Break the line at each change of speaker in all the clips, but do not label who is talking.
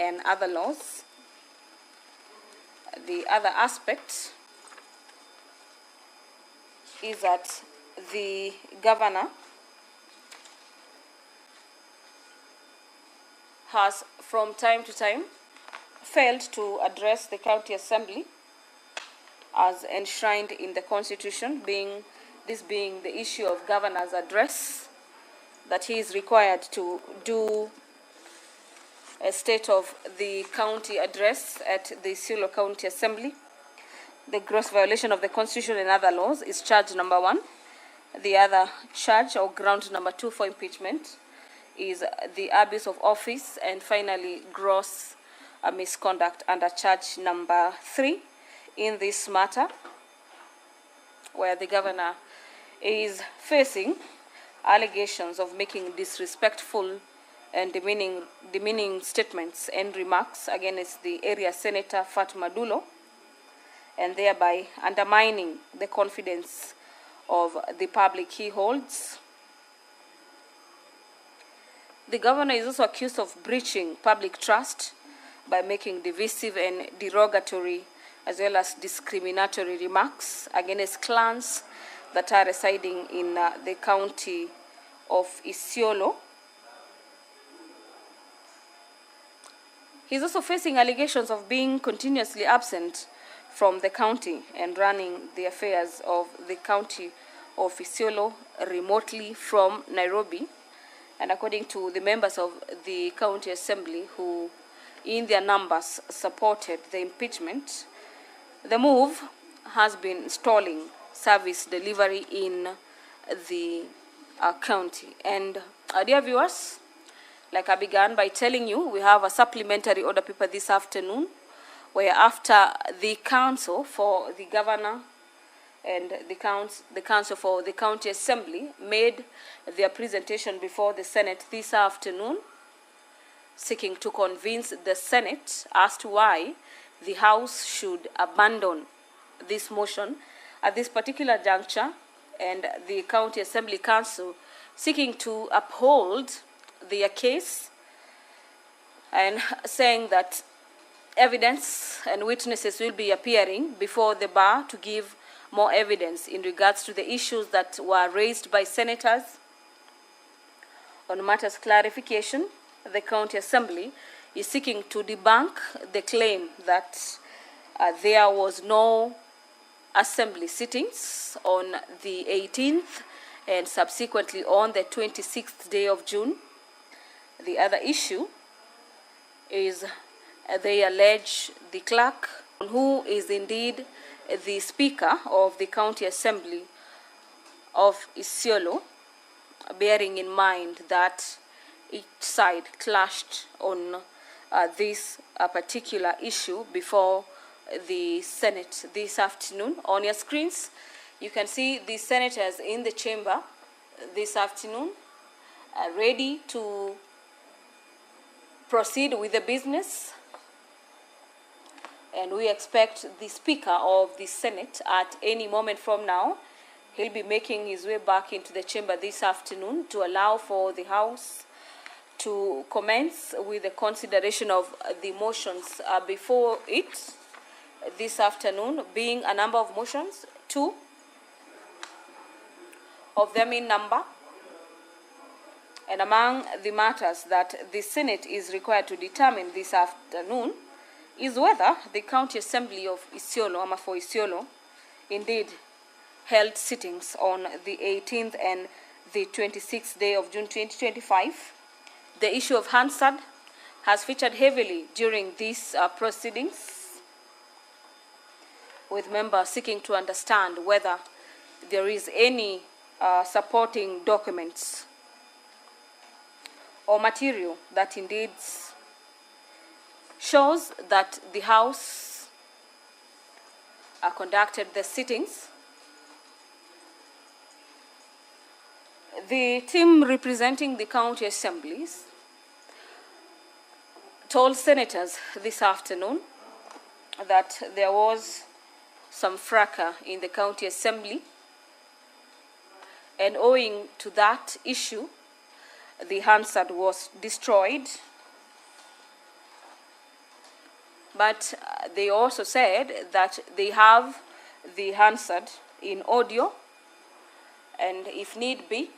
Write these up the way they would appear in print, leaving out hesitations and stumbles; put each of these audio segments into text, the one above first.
and other laws. The other aspect is that the governor has from time to time failed to address the county assembly as enshrined in the constitution, this being the issue of governor's address, that he is required to do a state of the county address at the Isiolo County Assembly. The gross violation of the constitution and other laws is charge number 1. The other charge, or ground number 2 for impeachment, is the abuse of office, and finally gross misconduct under charge number 3 in this matter, where the governor is facing allegations of making disrespectful and demeaning statements and remarks against the area senator Fatma Dulo, and thereby undermining the confidence of the public he holds. The governor is also accused of breaching public trust by making divisive and derogatory as well as discriminatory remarks against clans that are residing in the county of Isiolo. He is also facing allegations of being continuously absent from the county and running the affairs of the county of Isiolo remotely from Nairobi. And according to the members of the county assembly who in their numbers supported the impeachment, the move has been stalling service delivery in the county. And dear viewers, like I began by telling you, we have a supplementary order paper this afternoon, where after the council for the governor and the council for the county assembly made their presentation before the Senate this afternoon, seeking to convince the Senate as to why the House should abandon this motion at this particular juncture, and the county assembly council seeking to uphold their case and saying that evidence and witnesses will be appearing before the bar to give more evidence in regards to the issues that were raised by senators. On matters clarification, the county assembly is seeking to debunk the claim that there was no assembly sittings on the 18th and subsequently on the 26th day of June. The other issue is they allege the clerk, who is indeed the speaker of the county assembly of Isiolo, bearing in mind that each side clashed on this particular issue before the Senate this afternoon. On your screens, you can see the senators in the chamber this afternoon, ready to proceed with the business. And we expect the Speaker of the Senate at any moment from now. He'll be making his way back into the chamber this afternoon to allow for the House to commence with the consideration of the motions before it this afternoon, being a number of motions, 2 of them in number. And among the matters that the Senate is required to determine this afternoon is whether the County Assembly of Isiolo, for Isiolo, indeed held sittings on the 18th and the 26th day of June 2025. The issue of Hansard has featured heavily during these proceedings, with members seeking to understand whether there is any supporting documents or material that indeed shows that the House conducted the sittings. The team representing the county assemblies told senators this afternoon that there was some fracas in the county assembly, and owing to that issue, the Hansard was destroyed. But they also said that they have the Hansard in audio, and if need be,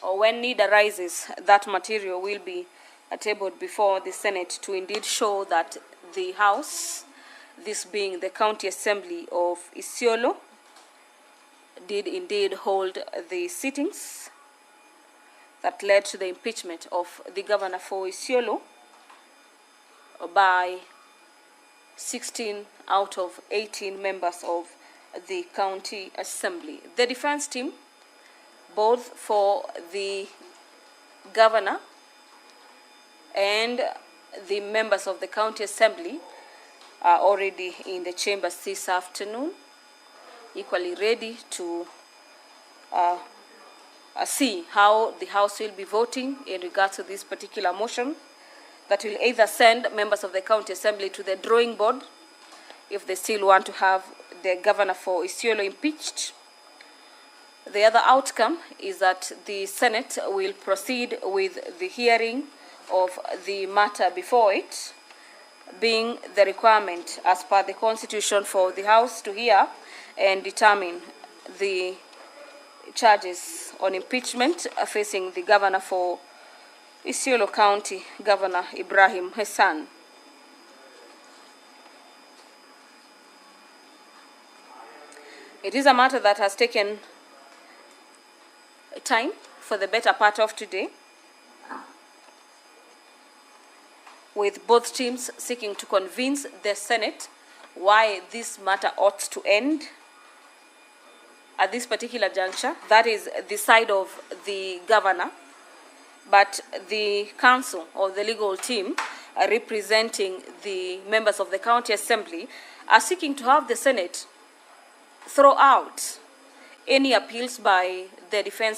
or when need arises, that material will be tabled before the Senate to indeed show that the House, this being the County Assembly of Isiolo, did indeed hold the sittings that led to the impeachment of the governor for Isiolo by 16 out of 18 members of the County Assembly. The defense team, both for the governor and the members of the County Assembly, are already in the chambers this afternoon, equally ready to see how the House will be voting in regards to this particular motion that will either send members of the County Assembly to the drawing board if they still want to have the governor for Isiolo impeached. The other outcome is that the Senate will proceed with the hearing of the matter before it, being the requirement as per the Constitution for the House to hear and determine the charges on impeachment facing the governor for Isiolo County, Governor Ibrahim Hassan. It is a matter that has taken time for the better part of today, with both teams seeking to convince the Senate why this matter ought to end at this particular juncture. That is the side of the governor, but the council or the legal team representing the members of the County Assembly are seeking to have the Senate throw out any appeals by the defense